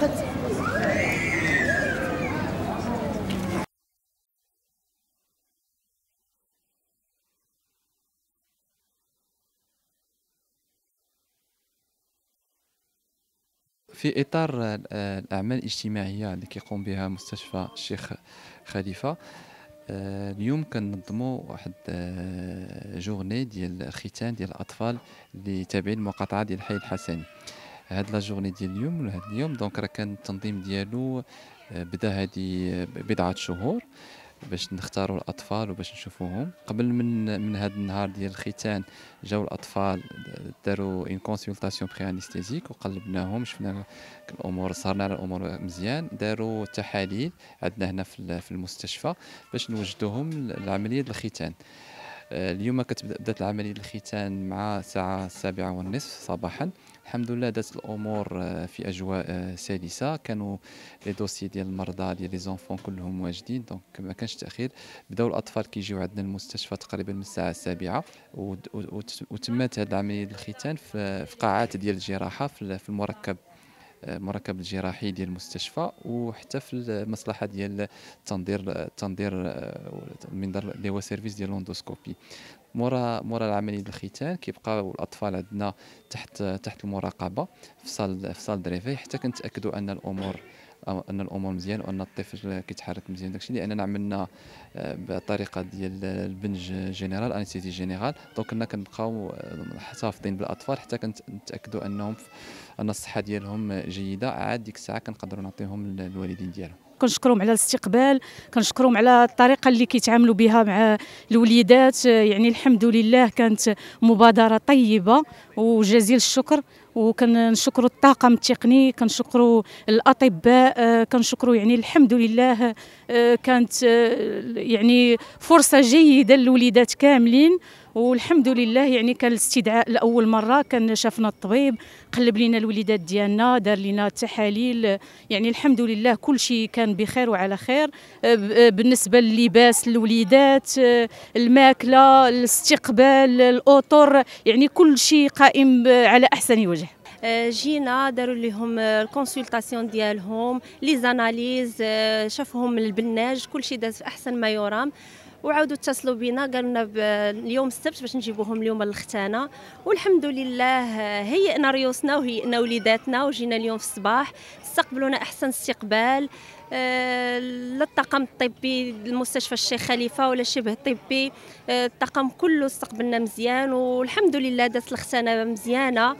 الوقت. في إطار الأعمال الاجتماعية اللي كيقوم بها مستشفى الشيخ خليفة. اليوم كنظموا واحد جورني ديال الختان ديال الأطفال اللي تابعين المقاطعة ديال الحي الحسني. هاد لا جورني ديال اليوم ولا هاد اليوم دونك راه كان التنظيم ديالو بدا هادي بضعة شهور باش نختاروا الأطفال وباش نشوفوهم. قبل من هاد النهار ديال الختان جاو الأطفال داروا اون كونسلطاسيون بري انستيزيك وقلبناهم، شفنا الأمور، صارنا على الأمور مزيان، داروا تحاليل عندنا هنا في المستشفى باش نوجدوهم لعملية الختان. اليوم بدات العملية الختان مع الساعة 7:30 صباحا. الحمد لله دات الامور في اجواء سلسه. كانوا لي دوسي ديال المرضى ديال لي زونفون كلهم واجدين، دونك ما كانش تاخير. بداو الاطفال كيجيو عندنا المستشفى تقريبا من الساعه 7، وتمت هذه العمليه الختان في قاعات ديال الجراحه في المركب الجراحي ديال المستشفى، وحتى في المصلحه ديال التنظير المنظار اللي هو سيرفيس ديال الاندوسكوبي. مورا العمليه الختان كيبقاو الاطفال عندنا تحت المراقبه في صال دريفي حتى كنتاكدوا ان الامور مزيان وان الطفل كيتحرك مزيان. داكشي لاننا عملنا بطريقه ديال البنج جينيرال، انستيزي جينيرال، دونك كنا كنبقاو حافظين بالاطفال حتى كنتاكدوا ان الصحه ديالهم جيده. عاد ديك الساعه كنقدروا نعطيهم للوالدين ديالهم. كنشكرهم على الاستقبال، كنشكرهم على الطريقه اللي كيتعاملوا بها مع الوليدات. يعني الحمد لله كانت مبادره طيبه وجزيل الشكر. وكنشكروا الطاقم التقني، كنشكروا الاطباء، كنشكروا يعني الحمد لله. كانت يعني فرصه جيده للوليدات كاملين، والحمد لله. يعني كان الاستدعاء لاول مره، كان شافنا الطبيب قلب لنا الوليدات ديالنا، دار لنا التحاليل. يعني الحمد لله كل شيء كان بخير وعلى خير. بالنسبه للباس الوليدات، الماكله، الاستقبال، الاطر، يعني كل شيء قائم على احسن وجه. جينا داروا لهم الكونسلطاسيون ديالهم، لي زاناليز، شافهم البناج، كلشي داز في احسن ما يرام. وعاودوا اتصلوا بينا قالوا لنا اليوم السبت باش نجيبوهم اليوم للختانه. والحمد لله هيئنا ريوسنا وهيئنا وليداتنا وجينا اليوم في الصباح. استقبلونا احسن استقبال. للطاقم الطبي المستشفى الشيخ خليفه ولا شبه طبي، الطاقم كله استقبلنا مزيان، والحمد لله دازت الختانه مزيانه.